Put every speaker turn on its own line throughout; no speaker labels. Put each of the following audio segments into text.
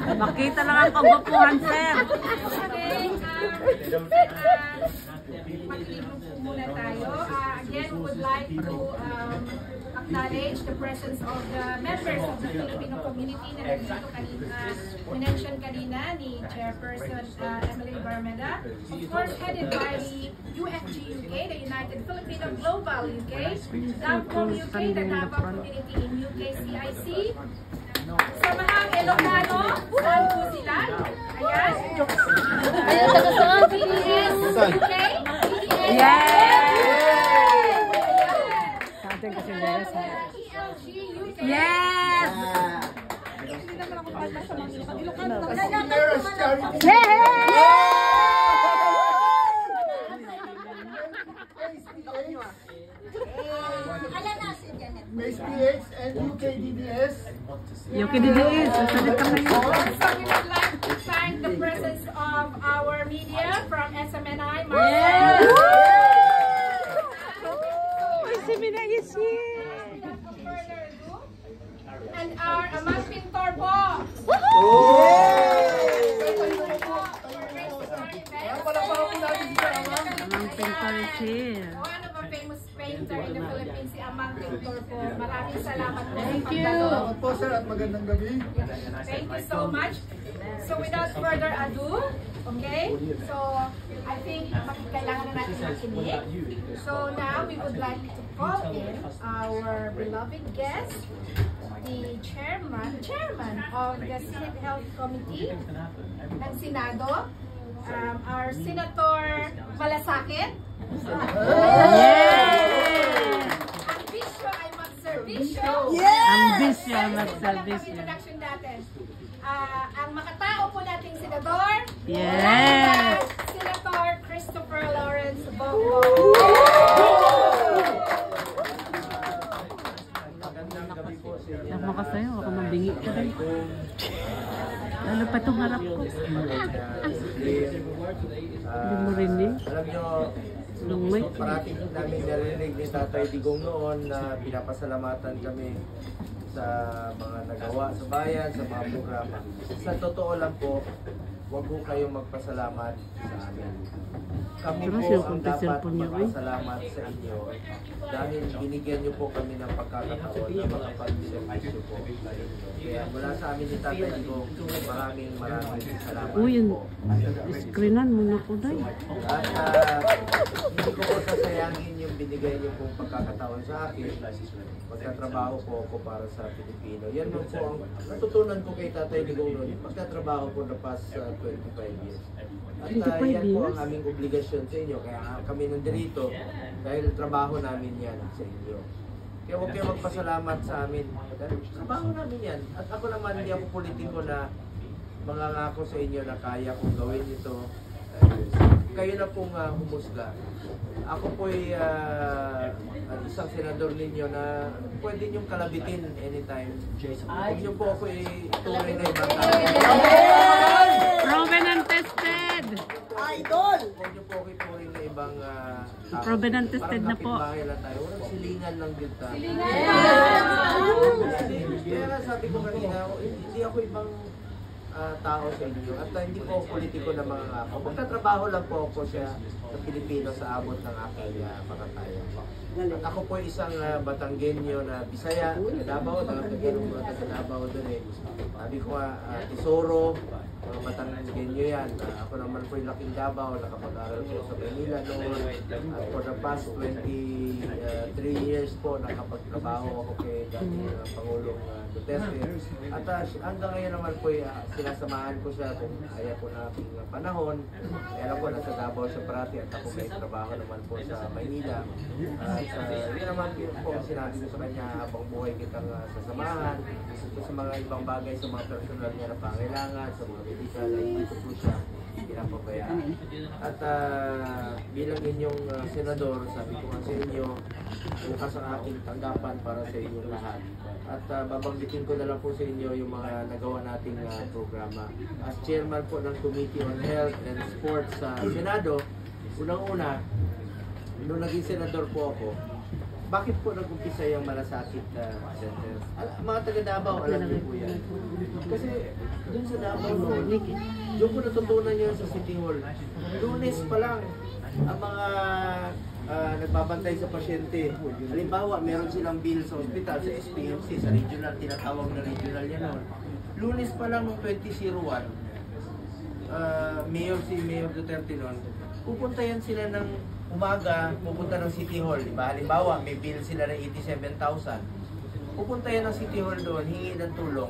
Makita lang ang pagwapuhan, sir.
Mag-i-group muna tayo. Again, would like to acknowledge the presence of the members of the Filipino community na nandito kanina, minention kanina ni Chairperson Emily Barmeda. Of course, headed by the UFG UK, the United Filipino Global UK, DAVCOM UK, the Davao Community in UK CIC. Samahang Ilocano, saan po sila? Ayan. BDS UK.
Yes!
MSPH and UKDDS.
UKDDS, salit ka kayo.
Also, we would like to thank the presence of our media from SMNI. And our Amang Pintor po.
Amang Pintor is here.
One of a famous painter in the Philippines, si Amang Pintor po. Maraming salamat po.
Thank you.
Salamat po sir at magandang gabi.
Thank you so much. So without further ado, okay? So I think kailangan na natin makinig. So now we would like to call in our beloved guest, the chairman of the Senate Health Committee ng Senado, our Senator Malasakit. Ambisyo ay magserbisyo.
Ambisyo ay magserbisyo.
Introduction natin. Ang makatao po nating senador,
Yes!
Senator Christopher Lawrence Bongo.
Ako ka sa'yo, ako mabingi ka rin. Lalo pa itong harap ko. Hindi mo rin eh.
Alam nyo,
Lumay.
parating namin narinig ni Tatay Digong noon na pinapasalamatan kami sa mga nagawa sa bayan, sa mga programa. Sa totoo lang po, huwag po kayong magpasalamat sa amin. Kami po ang dapat magpasalamat sa inyo dahil binigyan niyo po kami ng pagkakataon na makapag-servisyo po. Kaya mula sa amin ni Tatay Digong, maraming salamat po.
Screenan mo na po dahil.
At hindi ko po sasayangin yung binigay niyo pong pagkakataon sa akin. Magkatrabaho po ako para sa Pilipino. Yan po ang natutunan ko kay Tatay Digong noon. Magkatrabaho po na past 25 years. At yan po ang aming obligasyon sa inyo. Kaya kami nandito dahil trabaho namin yan sa inyo. Kaya huwag kayo magpasalamat sa amin. Dahil trabaho namin yan. At ako naman, hindi ako politiko na mangangako sa inyo na kaya kong gawin ito. Kayo na pong humusga. Ako po'y isang senador ninyo na pwede niyong kalabitin anytime. Huwag niyo po ako ituloy na ibang tao.
Proven and tested!
Idol!
Huwag niyo po ako ituloy na ibang tao.
Proven and tested na po.
Parang kapitbahay lang tayo. Walang silingan lang din tayo. Kaya sabi ko kanina, hindi ako ibang tao sa inyo. At hindi po ako politiko na mga ngako. Magtatrabaho lang po ako sa Pilipino sa abot ng aking makakaya. At ako po isang Batanggenyo na Bisaya, taga Davao, nagkakaroon mga taga Davao doon eh. Sabi ko Tesoro, mga Batanggenyo yan. Ako naman po yung laking Davao, nakapag-aral po sa Manila noon. At for the past 23 years po, nakapagtrabaho ako kay dating Pangulong Duterte. At hanggang ngayon naman po, sinasamahan ko siya kung kaya po na aking panahon. Kaya lang po, nasa Davao siya parati at ako may trabaho naman po sa Maynila. Yun naman po ang sinabi ko sa kanya habang buhay kitang sasamahan. Sa mga ibang bagay, sa mga personal niya na pangailangan, sa mga medical, ay dito po siya pinapabayaan. At bilang inyong senador, sabi ko nga sa inyo, bukas ang aking tanggapan para sa inyong lahat. At babanggitin ko na lang po sa inyo yung mga nagawa nating programa. As chairman po ng Committee on Health and Sports sa Senado, unang-una, nung naging senador po ako, bakit po nag-umpisa yung Malasakit Center? Mga taga Davao, alam niyo po yan. Kasi dun sa Davao noon, doon ko natutunan yun sa City Hall. Lunes pa lang, ang mga nagbabantay sa pasyente. Halimbawa, meron silang bill sa ospital, sa SPMC, sa regional, tinatawag na regional yan noon. Lunes pa lang noong 2001, Mayor Duterte noon, pupunta yan sila ng umaga, pupunta ng City Hall, diba? Halimbawa, may bill sila ng 87,000. Pupunta yan ng City Hall doon, hingi ng tulong.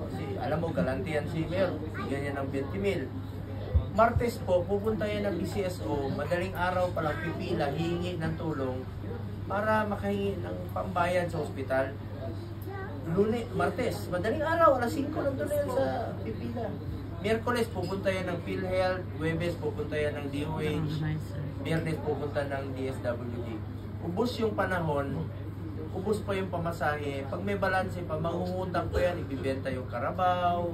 Kasi, alam mo, galante yan si Mayor, ganyan ng 20,000. Martes po, pupunta yan ng BCSO, madaling araw palang pipila, hingi ng tulong para makahingi ng pambayad sa ospital. Martes, madaling araw, alas 5 nandun na yan sa pipila. Miyerkules, pupunta yan ng PhilHealth, Huwebes, pupunta yan ng DOH, Biyernes, pupunta ng DSWD. Ubus yung panahon, ubus pa yung pamasahe. Pag may balanse pa, mangungutang pa yan, ibibenta yung Carabao,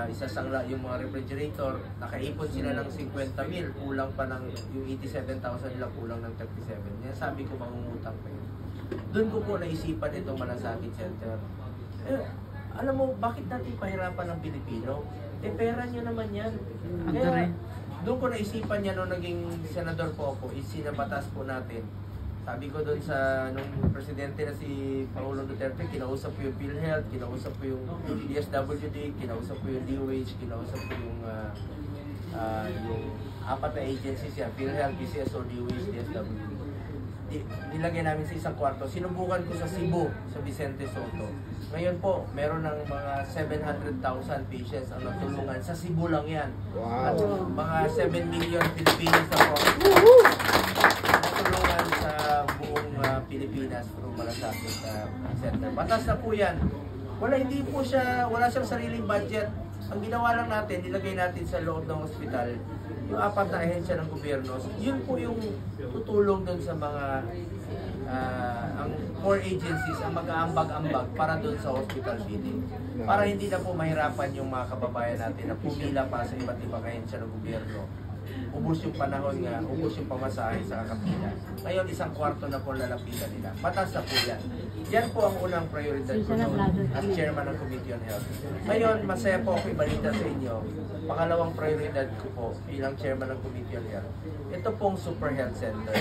isasangla yung mga refrigerator, nakaipon sila ng 50,000, kulang pa ng yung 87,000 nila, kulang ng 37. Yan sabi ko, mangungutang pa yun. Doon ko po naisipan itong Malasakit Center. Alam mo, bakit natin pahirapan ng Pilipino? Pera nyo naman yan. Kaya, doon ko naisipan yan nung naging senador po ako, sinabatas po natin. Sabi ko doon sa, nung presidente na si Pangulong Duterte, kinausap ko yung PhilHealth, kinausap ko yung DSWD, kinausap ko yung DOH, kinausap ko yung apat na agencies yan, PhilHealth, BCSO, DOH, DSWD. Nilagay namin sa isang kwarto. Sinubukan ko sa Cebu, sa Vicente Soto. Ngayon po, meron ng mga 700,000 patients ang natulungan. Sa Cebu lang yan. Wow. At mga 7 million Filipinos na po natulungan sa buong Pilipinas through Malasakit Center. Batas na po yan. Wala siyang sariling budget. Ang ginawa lang natin, nilagay natin sa loob ng ospital yung apat na ahensya ng gobyerno. Yun po yung tutulong doon sa mga ang core agencies ang mag-aambag-ambag para doon sa hospital feeding. Para hindi na po mahirapan yung mga kababayan natin na pumila pa sa iba't ibang ahensya ng gobyerno. Ubus yung panahon nga, ubus yung pamasahe sa kakapila. Ngayon, isang kwarto na po lalapitan nila. Batas na po yan. Yan po ang unang prioridad ko as chairman ng Committee on Health. Ngayon, masaya po ako ibalita sa inyo. Pangalawang prioridad ko po bilang chairman ng Committee on Health. Ito pong Super Health Center.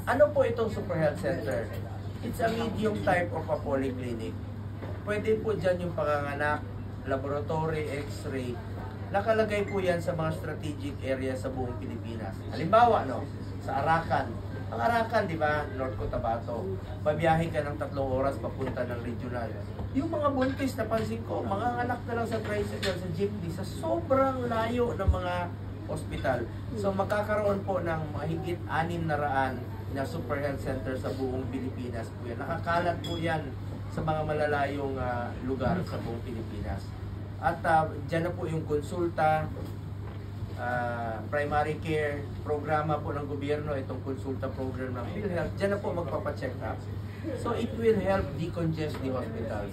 Ano po itong Super Health Center? It's a medium type of a polyclinic. Pwede po dyan yung panganganak, laboratory, x-ray. Nakalagay po yan sa mga strategic area sa buong Pilipinas. Halimbawa, sa Arakan. Ang Arakan, di ba, North Cotabato, babiyahin ka ng 3 oras papunta ng regional. Yung mga buntis, napansin ko, mga anak na lang sa tricycle, sa jeepney, sa sobrang layo ng mga ospital. So, magkakaroon po ng mahigit 600 na Super Health Center sa buong Pilipinas po yan. Nakakalat po yan sa mga malalayong lugar sa buong Pilipinas. At dyan na po yung konsulta, primary care, programa po ng gobyerno, itong konsulta program ng PhilHealth, dyan na po magpapacheck up. So it will help decongest the hospitals.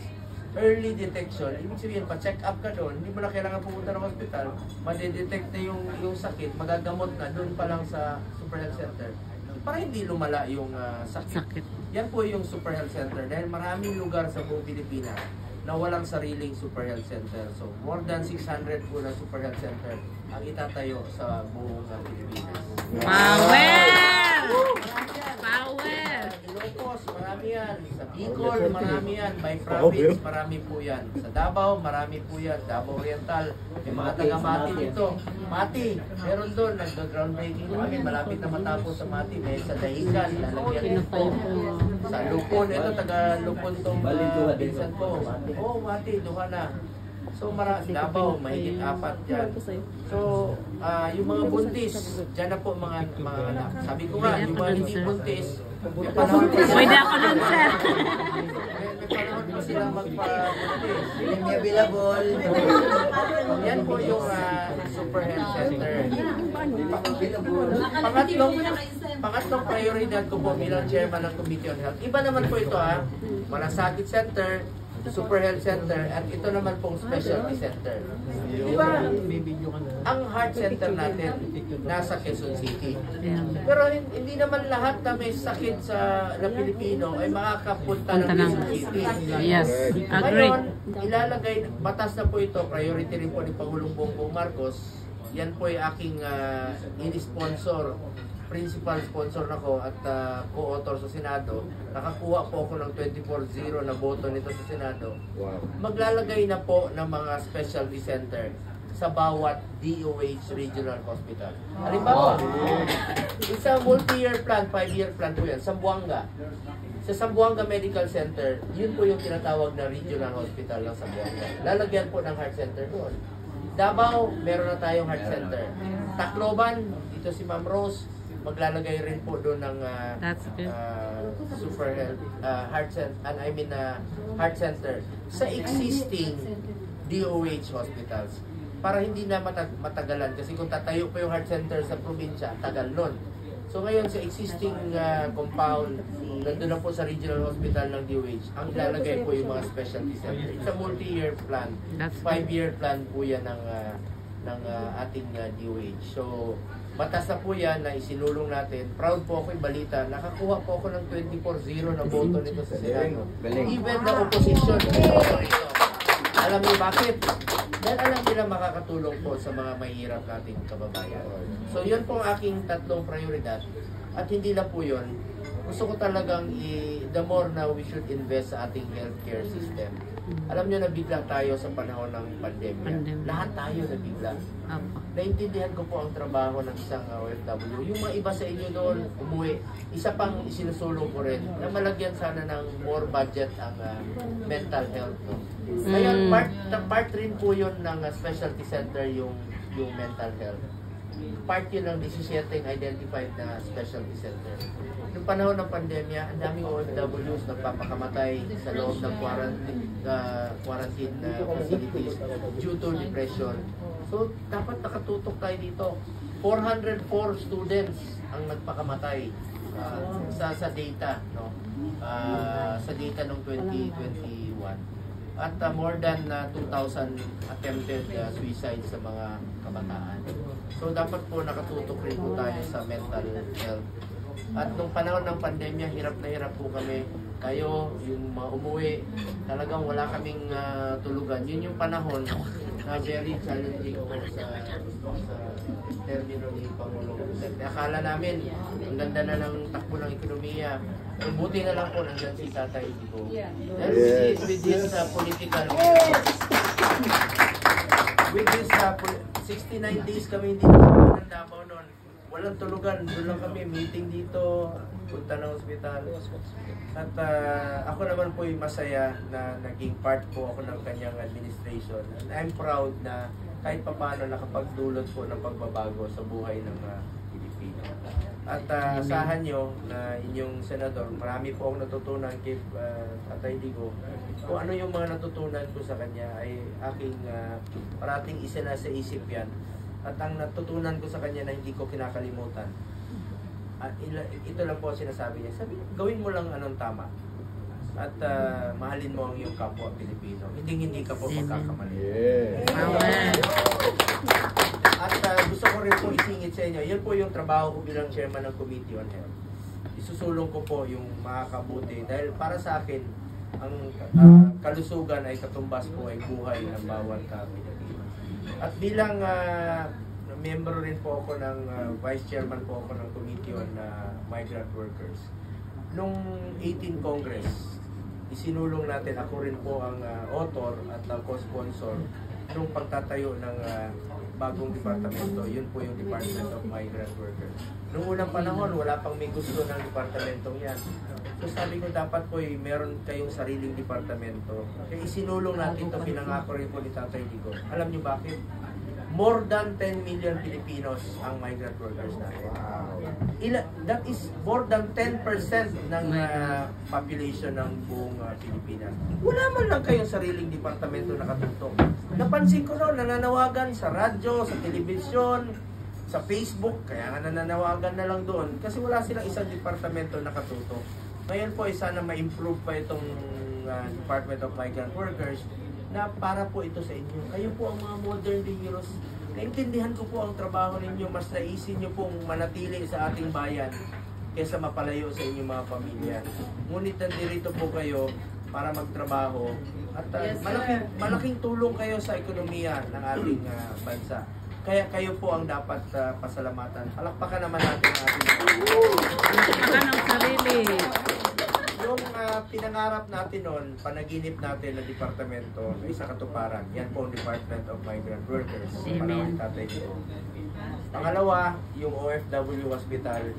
Early detection, ibig sabihin, pa-check up ka doon, hindi mo na kailangan pumunta ng hospital, madedetect na yung sakit, magagamot na doon pa lang sa Super Health Center. Para hindi lumala yung sakit. Yan po yung Super Health Center dahil maraming lugar sa buong Pilipinas na walang sariling Super Health Center. So, more than 600 po na Super Health Center ang itatayo sa buong Pilipinas.
Power! Power!
Ilocos, marami yan. Sa Bicol, marami yan. By province, marami po yan. Sa Davao, marami po yan. Davao Oriental, may mga taga-Mati dito. Mati, meron doon, nag-groundbreaking kami. Malapit na matapos sa Mati. May sa Dahigan, lalagyan po. Sa Lupon, ito taga-Lupon tong pinsan ko. Oh, Mati, duha na. So, Davao, mahigit 4 dyan. So, yung mga buntis, dyan na po mga anak. Sabi ko nga, yung mga hindi buntis,
pwede ako nun, sir.
may panahon pa silang magpa-buntis.
Hindi available.
Yan po yung Super Health Center. Pangatlong prioridad ko po bilang chairman ng Committee on Health. Iba naman po ito Malasakit Center, Super Health Center, at ito naman pong Specialty Center. Di ba, ang heart center natin nasa Quezon City. Pero hindi naman lahat na may sakit na Pilipino ay makakapunta ng Quezon City.
Yes, agree.
Ngayon, ilalagay, batas na po ito, priority rin po ni Pangulong Bongbong Marcos. Yan po ay aking in-sponsor, principal sponsor nako at co-author sa Senado. Nakakuha po ako ng 24-0 na boto nito sa Senado. Maglalagay na po ng mga specialty center sa bawat DOH Regional Hospital. Halimbawa, isa multi-year plan, 5-year plan po yan, Zamboanga. Sa Zamboanga Medical Center, yun po yung tinatawag na Regional Hospital ng Zamboanga. Lalagyan po ng heart center doon. Davao, meron na tayong heart center. Tacloban, dito si Ma'am Rose, maglalagay rin po doon ng Super Health Heart Center, Heart Center sa existing DOH hospitals para hindi na matagalan, kasi kung tatayo po yung heart center sa probinsya, tagal nun. So ngayon sa existing compound, nandun na po sa regional hospital ng DOH, ang lalagay po yung mga specialty center. It's a multi-year plan, 5-year plan po yan ng ating DOH. So batas na po yan na isinulong natin. Proud po ako yung balita. Nakakuha po ako ng 24-0 na boto nito sa Senado. Even the opposition. Alam niyo bakit? Dahil alam nila makakatulong po sa mga mahirap nating kababayan. So yun po ang aking tatlong prioridad. At hindi lang po yun. Gusto ko talagang the more na we should invest sa ating healthcare system. Alam nyo, nabigla tayo sa panahon ng pandemya. Lahat tayo nabigla. Naintindihan ko po ang trabaho ng isang OFW. Yung mga iba sa inyo doon, umuwi. Isa pang isinusulong ko rin na malagyan sana ng more budget ang mental health. No? Kaya part rin po yun ng specialty center yung mental health. Part yun ng 17 identified na specialty center. Noong panahon ng pandemya, ang daming OFWs nagpapakamatay sa loob ng quarantine facilities due to depression. So, dapat nakatutok tayo dito. 404 students ang nagpakamatay sa data, no? Sa data ng 2021. At more than 2,000 attempted suicide sa mga kabataan. So dapat po nakatutok rin po tayo sa mental health. At nung panahon ng pandemya, hirap na hirap po kami. Tayo, yung mga umuwi, talagang wala kaming tulugan. Yun yung panahon na very challenging po sa termino ni Pangulong Duterte. Akala namin, ang ganda na ng takbo ng ekonomiya. Buti na lang po nandiyan si Tatay Digo. Dahil with this political... With this 69 days kami hindi ng Davao noon. Walang tulugan. Doon lang kami, meeting dito, punta ng ospital. At ako naman po yung masaya na naging part po ako ng kanyang administration. And I'm proud na kahit papaano nakapagdulot po ng pagbabago sa buhay ng Pilipino. At asahan nyo na inyong senador, marami po akong natutunan kay Tatay Digo. Kung ano yung mga natutunan ko sa kanya ay aking parating isa na sa isip yan. At ang natutunan ko sa kanya na hindi ko kinakalimutan, ito lang po sinasabi niya. Sabi, gawin mo lang anong tama. At mahalin mo ang iyong kapwa Pilipino. Hindi ka po magkakamali. At gusto ko rin po isingit sa inyo, yun po yung trabaho ko bilang chairman ng Committee on Health. Isusulong ko po yung makakabuti. Dahil para sa akin, ang kalusugan ay katumbas po ay buhay ng bawat Pilipino. At bilang member rin po ako ng vice chairman po ako ng Committee on Migrant Workers. Nung 18 Congress, isinulong natin, ako rin po ang author at co-sponsor nung pagtatayo ng bagong departamento. Yun po yung Department of Migrant Workers. Noong unang panahon, wala pang may gusto ng departamentong yan. So sabi ko, dapat po meron kayong sariling departamento. Kaya isinulong natin ito, pinangako rin po ni Tatay Digo. Alam niyo bakit? More than 10 million Filipinos ang migrant workers natin. That is more than 10% ng population ng buong Pilipinas. Wala man lang kayong sariling departamento na katutok. Napansin ko noon, nananawagan sa radyo, sa telebisyon, sa Facebook, kaya nga nananawagan na lang doon kasi wala silang isang departamento na katutok. Ngayon po, sana ma-improve pa itong Department of Migrant Workers na para po ito sa inyo. Kayo po ang mga modern day heroes. Naintindihan ko po ang trabaho ninyo. Mas naisin nyo pong manatili sa ating bayan kaysa mapalayo sa inyong mga pamilya. Ngunit nandito po kayo para magtrabaho at malaking tulong kayo sa ekonomiya ng ating bansa. Kaya kayo po ang dapat pasalamatan. Palakpakan naman natin ang ating
Palakpakan ang sarili.
Yung pinangarap natin noon, panaginip natin na departamento ay sa katuparan. Yan po ang Department of Migrant Workers. Panahon Tatay Digong. Pangalawa, yung OFW Hospital.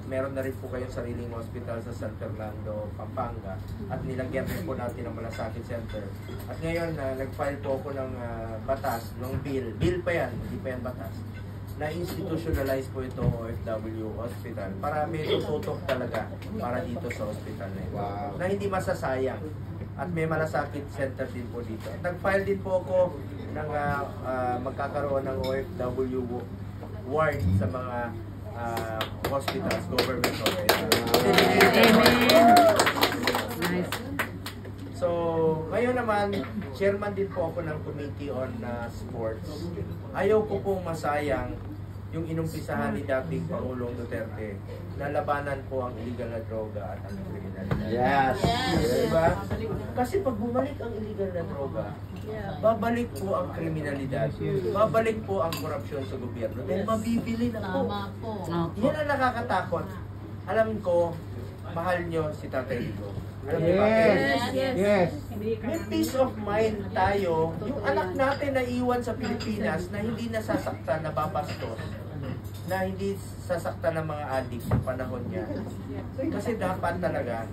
Meron na rin po kayong sariling hospital sa San Fernando, Pampanga. At nilagyan rin po natin ang Malasakit Center. At ngayon, nag-file po ako ng batas, ng bill. Bill pa yan, hindi pa yan batas. Na-institutionalize po ito OFW Hospital para may tututok talaga para dito sa hospital na ito. Wow. Na hindi masasayang. At may Malasakit Center din po dito. Nag-file din po ako ng magkakaroon ng OFW ward sa mga hospitals, government hospitals.
Amen. Nice.
So, ngayon naman, chairman din po ako ng Committee on Sports. Ayaw ko pong masayang yung inumpisahan ni dating Pangulong Duterte na labanan po ang illegal na droga at ang kriminalidad.
Yes.
Diba? Kasi pag bumalik ang illegal na droga, babalik po ang kriminalidad, babalik po ang korupsyon sa gobyerno, dahil mabibili na po. Yan ang nakakatakot. Alam ko, mahal nyo si Tatay Digong. Alam niyo bakit?
Yes.
May peace of mind tayo. Yung anak natin na iwan sa Pilipinas na hindi nasasaktan, nababastos, na hindi sasaktan ng mga adik sa panahon niya. Kasi dapat talaga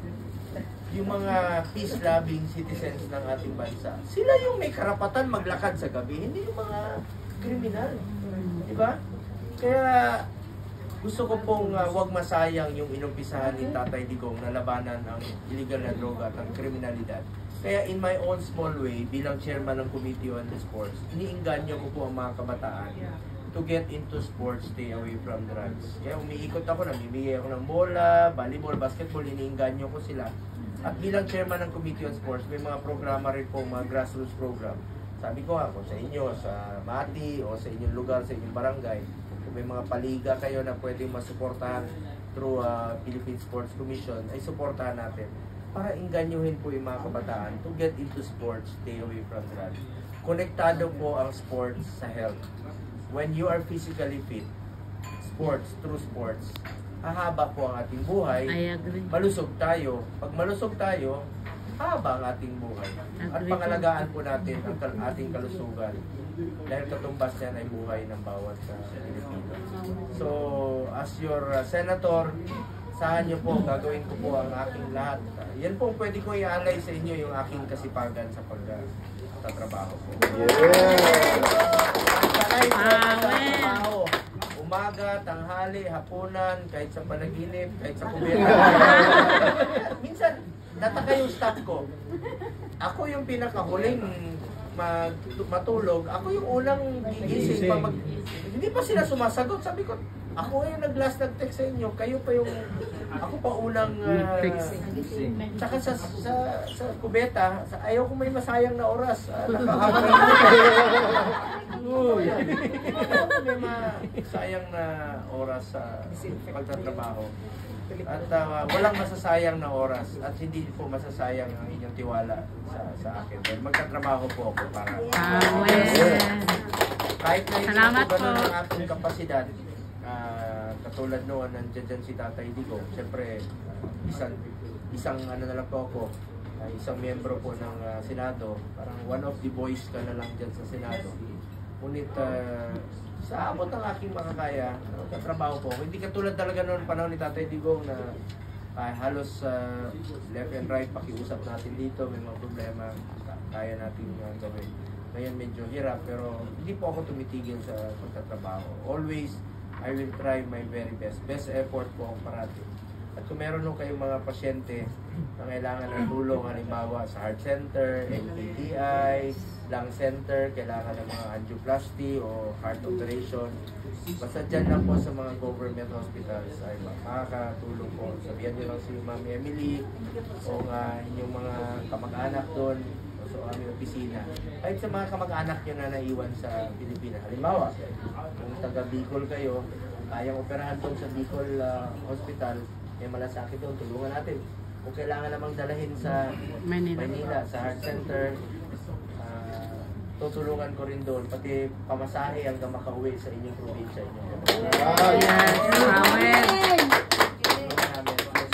yung mga peace-loving citizens ng ating bansa, sila yung may karapatan maglakad sa gabi, hindi yung mga kriminal. Diba? Kaya gusto ko pong wag masayang yung inumpisahan ni Tatay Digong na labanan ang illegal na droga at ang kriminalidad. Kaya in my own small way, bilang chairman ng Committee on Sports, iniinganyo ko po ang mga kabataan to get into sports, stay away from drugs. Kaya umiikot ako, namimigay ako ng bola, volleyball, basketball, iniinganyo ko sila. At bilang chairman ng Committee on Sports, may mga programa rin po, mga grassroots program. Sabi ko ako sa inyo, sa Mati, o sa inyong lugar, sa inyong barangay, may mga paliga kayo na pwedeng masuportahan through Philippine Sports Commission, ay suportahan natin para inganyuhin po yung mga kabataan to get into sports, stay away from drugs. Konektado po ang sports sa health. When you are physically fit, sports, through sports, hahaba po ang ating buhay.
I agree.
Malusog tayo. Pag malusog tayo, haba ang ating buhay. At pangalagaan po natin ang ating kalusugan. Dahil katumbas yan ay buhay ng bawat Pilipino. So, as your senator, saan nyo po, gagawin ko po ang aking lahat. Yan po, pwede ko i-alay sa inyo yung aking kasipagan sa pagtatrabaho ko. Trabaho. Umaga, tanghali, hapunan, kahit sa panaginip, kahit sa kubeta. Minsan, nataka yung staff ko. Ako yung pinakahuling matulog. Ako yung unang gigising pa hindi pa sila sumasagot. Sabi ko, ako yung nag-last nag-text sa inyo. Kayo pa yung, ako pa unang saka sa kubeta, ayaw ko may masayang na oras. May masayang na oras sa pagtatrabaho. At walang masasayang na oras at hindi po masasayang ang inyong tiwala sa akin. Dahil magtatrabaho po ako para kahit na hindi po ganun ang ating kapasidad, katulad noon nandiyan si Tatay Digong, siyempre isang ano na lang po ako, isang miyembro po ng Senado, parang one of the boys ka na lang dyan sa Senado. Ngunit sa abot ng aking makakaya, katrabaho po. Hindi katulad talaga noon panahon ni Tatay Digong na halos left and right, pakiusap natin dito, may mga problema, kaya natin gawin. Ngayon medyo hirap, pero hindi po ako tumitigil sa pagtatrabaho. Always, I will try my very best. Best effort po ang parati. At kung meron nung kayong mga pasyente na kailangan ng tulong, halimbawa sa heart center, NPTI, lung center, kailangan ng mga angioplasty o heart operation, basta dyan lang po sa mga government hospitals ay makakatulong po. Sabihan nyo lang si Ma'am Emily o inyong mga kamag-anak doon o sa aming opisina. Kahit sa mga kamag-anak nyo na naiwan sa Pilipinas. Halimbawa, kung taga Bicol kayo, kayang operahan doon sa Bicol Hospital, may malasakit doon, tulungan natin. Kung kailangan namang dalahin sa Manila sa heart center, tutulungan ko rin doon, pati pamasahe hanggang makauwi sa inyong probinsya.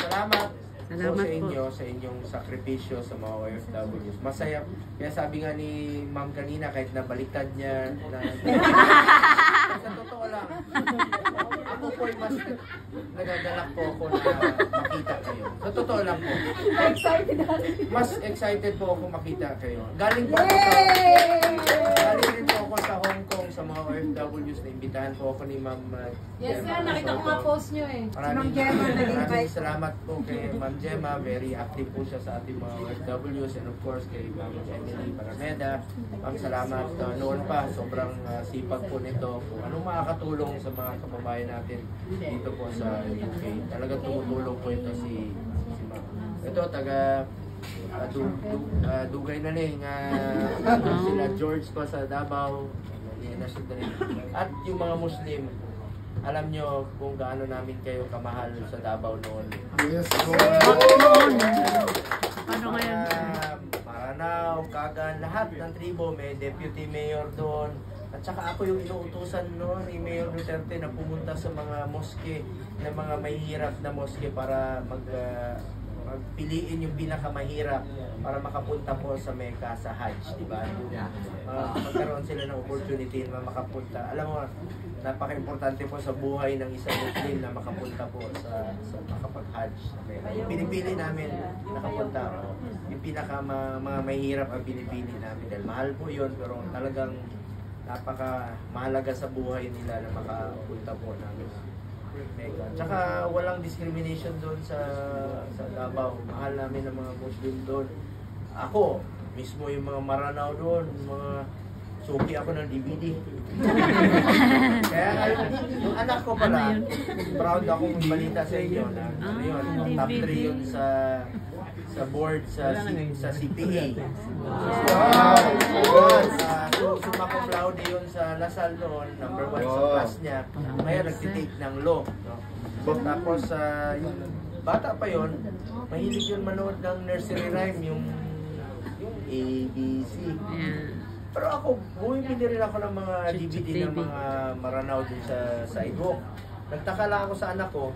Salamat po sa inyo, sa inyong sakripisyo sa mga OFWs. Masaya. Kaya sabi nga ni Ma'am kanina, kahit nabaliktad niya, sa totoo lang, ako po ay mas nagagalak po ako na makita kayo. Sa totoo lang po. Mas excited po ako makita kayo. Galing rin po ako sa Hong Kong sa mga OFWs na imbitahan po ako ni Ma'am
Yes sir, nakita ko nga post nyo eh.
Maraming salamat po kay Ma'am Gemma. Very active po siya sa ating mga OFWs, and of course kay Ma'am Emily Parameda. Ma'am, salamat. Noon pa, sobrang sipag po nito. Kung anong makakatulong sa mga kababayan natin dito po sa UK. Talagang tumutulong po ito si Ma'am. Ito, taga Dugay na rin. Sila George pa sa Davao. At yung mga Muslim, alam nyo kung gaano namin kayo kamahal sa Davao noon.
Yes.
Ano ngayon?
Maranao, Kagan, lahat ng tribo, may deputy mayor doon. At saka ako yung inuutusan noon ni Mayor Duterte na pumunta sa mga moske, na mga mahihirap na moske para magpiliin yung pinakamahirap para makapunta po sa Mecca sa Hajj, di ba? Magkaroon sila ng opportunity na makapunta. Alam mo, napaka-importante po sa buhay ng isang Muslim na makapunta po sa makapag-Hajj. Pinipili namin nakapunta. Yung mga mahirap ang pinipili namin dahil mahal po yun, pero talagang napaka-mahalaga sa buhay nila na makapunta po namin. Mega. Tsaka walang discrimination doon sa Davao. Mahal namin ng mga Muslim doon. Ako, mismo yung mga Maranao doon, mga suki ako ng DVD. Kaya yung anak ko pala, proud akong balita sa inyo na yun, top 3 yun sa board sa CPA. Summa cum laude yun sa Lasal noon, number 1 sa class niya. Ngayon nagtitake ng law. Tapos yung bata pa yun, mahilig yun manood ng nursery rhyme, yung ABC. Pero ako, bumibili rin ako ng mga DVD ng mga Maranao din sa sidewalk. Nagtaka lang ako sa anak ko,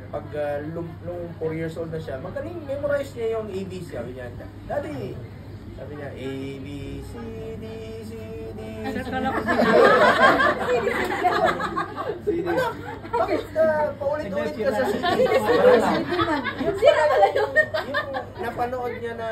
pag nung 4 years old na siya, magaling memorize niya yung ABC. Sabi niya, Daddy, sabi niya, A, B, C, D, C, D. Anak, bakit paulit-ulit ka sa CD?
Sira pala yun.
Yung napanood niya na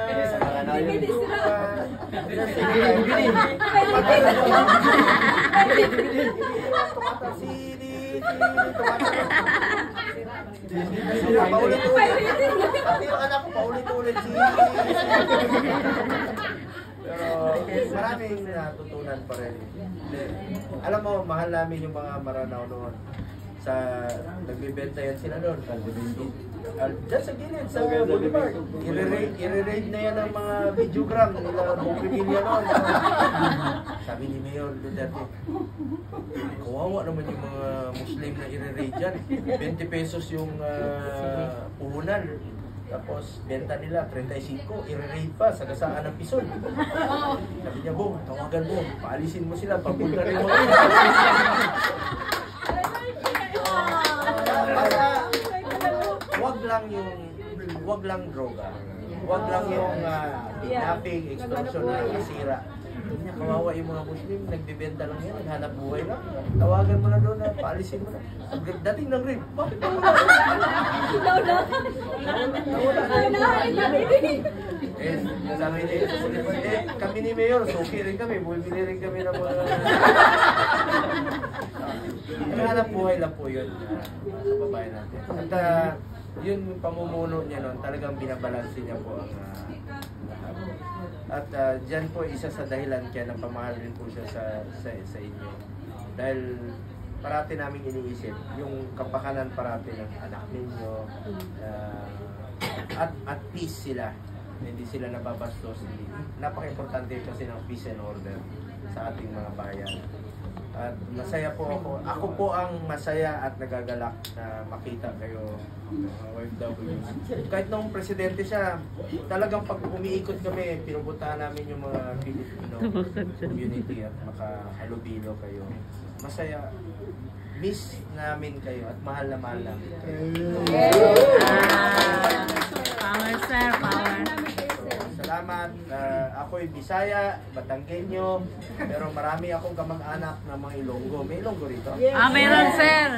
paulit-ulit. Pati yung anak ko paulit-ulit pero maraming natutunan pa rin. Alam mo, mahal namin yung mga Maranao noon. Nagbibenta yan sila doon. Diyan sa gilid, sa Boulevard. I-raid na yan ang mga videogram nila Bugrimilla noon. Sabi ni Mayor Duterte, kawawa naman yung mga Muslim na i-raid dyan. 20 pesos yung puhunan. Tapos, benta nila, 35, i-raid pa sa gasaan ng Pison. Sabi niya, Bong, tawagan mo, paalisin mo sila, papunta rin mo. Wag lang droga. Wag lang yung kidnapping, extortion na nasira. Kawawa yung mga Muslim, nagbibenta lang yan, naghanap buhay lang. Tawagan mo na doon, paalisin mo na. Dating ng rape, bakit ba? Sabi niya, kami ni Mayor, suki rin kami, bumibili rin kami ng mga... Naghanap buhay lang po yun, kababayan natin. At yun yung pamumuno niya noon, talagang binabalanse niya po ang at dyan po isa sa dahilan kaya napamahal rin po siya sa inyo. Dahil parati namin iniisip yung kapakanan parati ng anak ninyo, at peace sila. Hindi sila nababastos. Napaka-importante kasi ng peace and order sa ating mga bayan. At masaya po ako. Ako po ang masaya at nagagalak na makita kayo, mga OFWs. Kahit nung presidente siya, talagang pag umiikot kami, pinupuntahan namin yung mga Filipino community at makahalubilo kayo. Masaya. Miss namin kayo at mahal na mahal namin kayo.
Power, sir. Power.
Salamat. Ako'y Bisaya, Batanggenyo, pero marami akong kamag-anak na mga Ilonggo. May Ilonggo rito?
Meron, sir.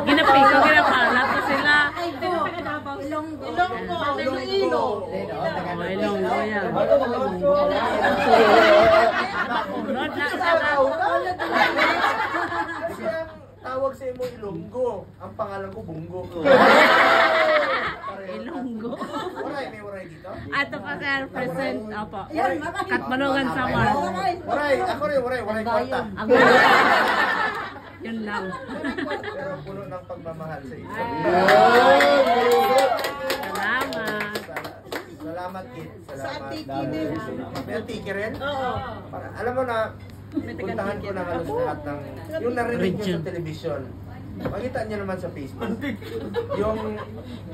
Ginapala ko sila.
Ilonggo.
Ilonggo yan. Road na,
Kasi ang tawag sa imo Ilonggo, ang pangalan ko Bunggo.
Ilonggo.
Waray, may waray dito?
Ato pa, sir. Present. Opo. Katmanungan sa war.
Waray, ako rin, waray kwarta.
Yun lang.
Pero puno ng pagmamahal sa iyo.
Salamat.
Salamat, Kit. Salamat. May tiki rin? Oo. Alam mo na, puntahan ko na halos lahat ng yung narinig nyo sa television. Makita nyo naman sa Facebook.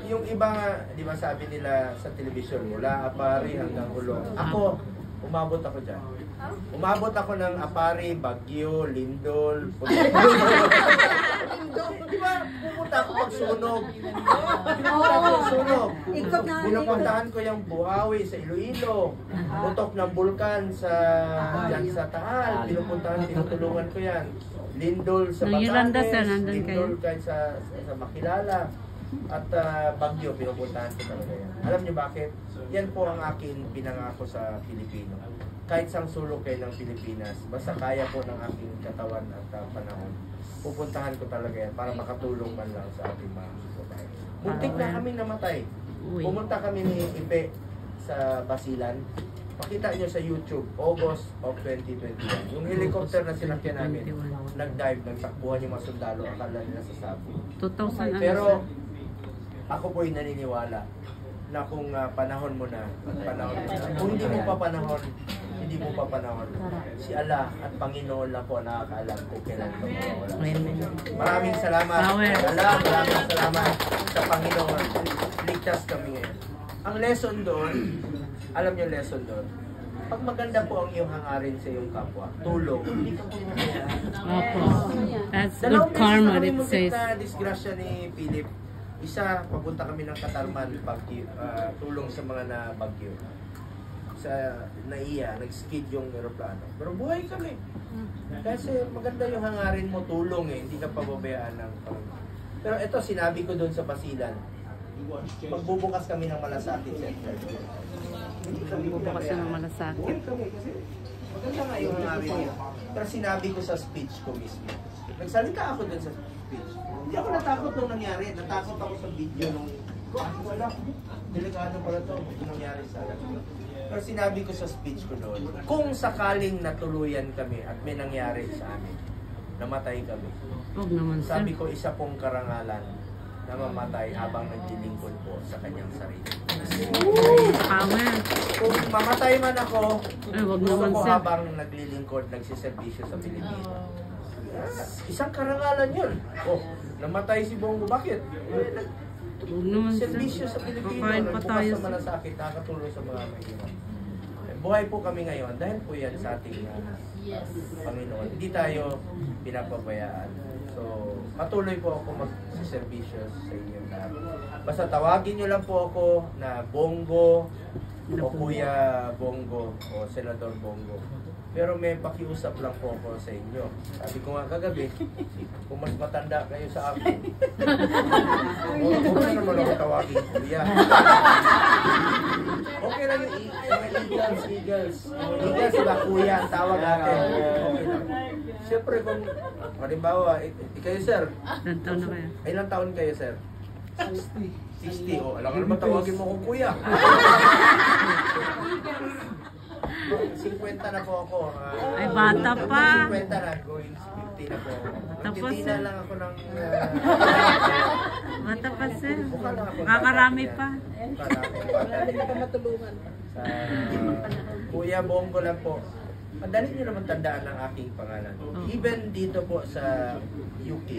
Yung iba nga, di ba sabi nila sa television, mula Apari hanggang Ulo. Ako, umabot ako dyan. Umabot ako ng Apari, Baguio, Lindol, di ba, pupunta ako pagsunog. Pupunta ako pagsunog. Pinupuntahan ko yung Buhawi sa Iloilo. Butok ng bulkan dyan sa Taal. Tinutulungan ko yan. Lindol sa Batanes, Lindol kahit sa Makilala. At Baguio, pinupuntahan ko talaga yan. Alam niyo bakit? Yan po ang akin pinangako sa Pilipino. Kahit sang sulok kayo ng Pilipinas, basta kaya po ng aking katawan at panahon, pupuntahan ko talaga yan para makatulong man lang sa ating mga babae. Muntik na kami namatay. Pumunta kami ni Ipe sa Basilan. Makita nyo sa YouTube, August of 2021. Yung helicopter na sinakyan namin, nag-dive, nagtakbuhan yung mga sundalo, akala nila sa Sabu.
2,000
Pero ako po'y naniniwala na kung panahon mo na, kung hindi mo pa panahon, si Allah at Panginoon lang po nakakaalam kung kailan ito mawawala. Maraming salamat. Allah, maraming salamat sa Panginoon. Ligtas kami ngayon. Ang lesson doon, alam niyo lesson doon, pag maganda po ang iyong hangarin sa iyong kapwa, tulong, hindi ka po mamayaan.
That's good karma, it says.
Na disgrasya ni Philip, isa, papunta kami ng Katarman, Baguio, tulong sa mga na Baguio. Sa Naiya, nag-skid yung aeroplano. Pero buhay kami. Kasi maganda yung hangarin mo, tulong hindi ka pababayaan ng Panginoon. Pero ito, sinabi ko doon sa Basilan, magbubukas kami ng Malasakit Center. Hindi kami
Bukas na ng Malasakit.
Kasi maganda nga yung hangarin niya. Pero sinabi ko sa speech ko mismo. Nagsalita ako doon sa speech. Hindi ako natakot nung nangyari. Natakot ako sa video nung wala. Delikado pala ito. Nangyari sa akin. Pero sinabi ko sa speech ko doon, kung sakaling natuluyan kami at may nangyari sa amin, namatay kami.
Huwag naman, sir.
Sabi ko, isa pong karangalan na mamatay habang naglilingkod po sa kanyang sarili.
Power.
Kung mamatay man ako,
Ay, wag
gusto
naman,
ko
sir.
habang naglilingkod, nagsiservisyo sa Pilipinas. Isang karangalan yun. Oh, namatay si Bongo. Bakit?
Huwag naman, sir.
Servisyo sa Pilipinas.
Kakain pa tayo,
Nagbukas sa Malasakit, nakakatulong sa mga mahirap. Buhay po kami ngayon dahil po yan sa ating Panginoon. Hindi tayo pinapabayaan. So, patuloy po ako mag-servisyo sa inyo lahat. Basta tawagin nyo lang po ako na Bongo o Kuya Bongo o Senador Bongo. Pero may pakiusap lang po ako sa inyo. Sabi ko nga kagabi, kung mas matanda kayo sa akin, huwag na naman ako tawagin Kuya. Okay lang yung Eagles. Eagles sila Kuya, ang tawag natin. Okay lang. Siyempre kung, halimbawa, kayo sir,
Ilang taon na kayo?
ilang taon kayo sir? 60. Oh, alam ka naman tawagin mo kong kuya. 50 na po ako.
Ay, bata pa.
50 na, going 50 na po ako.
Tapos,
Magtitina lang ako ng...
Bata pa sir.
Mukha lang ako.
Kakarami pa.
Hindi ka matulungan. Sa Kuya Bongo lang po. Madali niyo naman tandaan ang aking pangalan. Even dito po sa UK,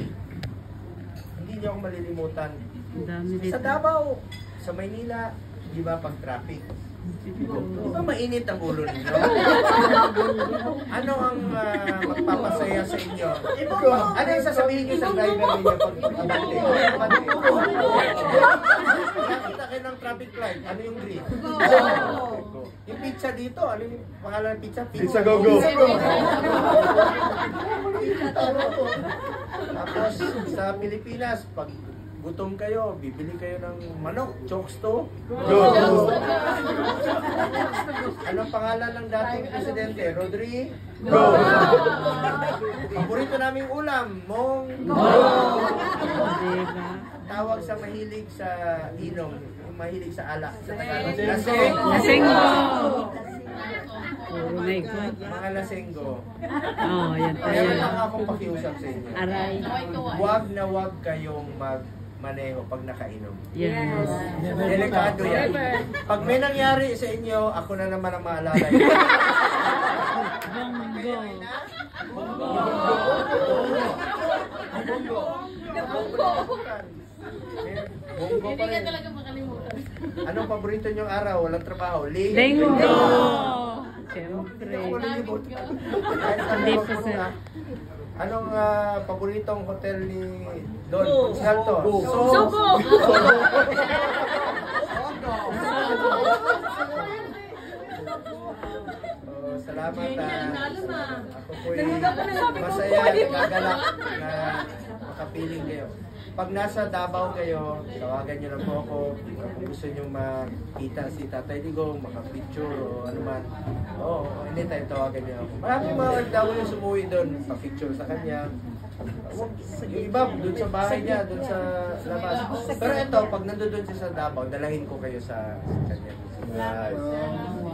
hindi niyo ako malilimutan.
Ang dami dito.
Sa Davao, sa Maynila, di ba pag traffic? Di ba mainit ang ulo ninyo? Ano ang magpapasaya sa inyo? Ano yung sasabihin niyo sa driver ninyo pag nakita kayo ng traffic light, ano yung green? Go. Yung pizza dito, ano yung pangalan ng pizza?
Pizza Go-Go.
Tapos sa Pilipinas, pag gutom kayo, bibili kayo ng manok, chokes to.
Go!
Anong pangalan ng dating presidente? Rodrigo?
Go!
Paborito naming ulam, mong
Diba?
tawag sa mahilig sa inom, yung mahilig sa alak. Sa Tagalog, laseng.
Lasenggo. Oh my God.
Mga lasenggo.
Oh, yan pa
Meron
yan.
lang akong pakiusap sa inyo.
Aray.
Huwag na huwag kayong magmaneho pag nakainom.
Yes.
Delikado yan. Pag may nangyari sa inyo, ako na naman ang maalala.
Bongo.
Hindi ka talaga makalimutan. Anong paborito niyong araw? Walang trabaho?
Linggo. Siyempre. Hindi po sir.
Anong paboritong hotel ni Don Salto?
Sugo.
Salamat. Ako po'y masaya, nagagalak na makapiling kayo. Pag nasa Davao kayo, tawagan nyo lang po ako. Kung gusto nyo makita si Tatay Digong, makapicture o ano man. Anytime tawagan nyo ako. Maraming mga OFW yung sumuwi doon, pa-picture sa kanya. Yung iba, doon sa bahay niya, doon sa labas. Pero ito, pag nandun siya sa Davao, dalahin ko kayo sa kanya.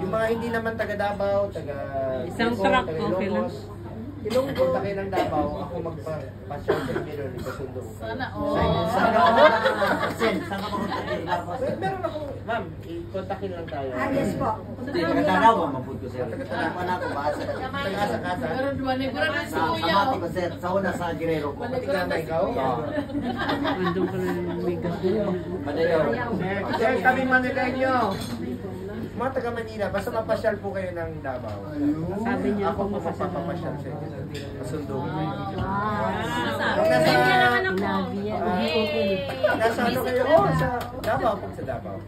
Yung mga hindi naman taga Davao, taga
Isang
Bicol,
truck,
taga
okay lang.
Ilocos, punta kayo ng Davao, ako magpa-pasyal sa inyo doon, ipasundo ko kayo. Sana meron ako, ma'am, i-kontakin lang tayo.
Yes po.
Taga-Tanaw ba mabud ko sir?
Taga-Tanaw.
Ako na ako basa.
Taga-asa-kasa.
Samati ko sir, sa una sa Guerrero ko.
Patigama ikaw?
Andun ka rin ng may gabi.
Madayaw.
Sir, kami Manileño. Mga taga Manila, basta mapasyal po kayo ng Davao.
Sabi niya
Ako po
mapasyal.
mapapasyal sa inyo. Masundo ko. Nasa ano kayo? Sa Davao po, sa Davao.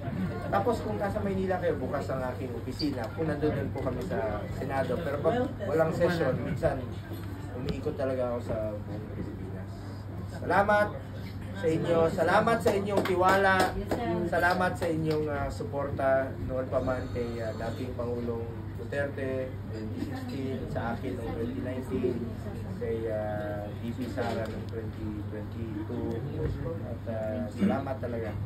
Tapos kung nasa Maynila kayo, bukas ang aking opisina. Kung nandun po kami sa Senado. Pero pag walang session, minsan umiikot talaga ako sa buong Pilipinas. Salamat sa inyo. Salamat sa inyong tiwala. Salamat sa inyong suporta noon pa man kay dating Pangulong Duterte 2016, sa akin noong 2019, kay VP Sara noong 2022. At salamat talaga.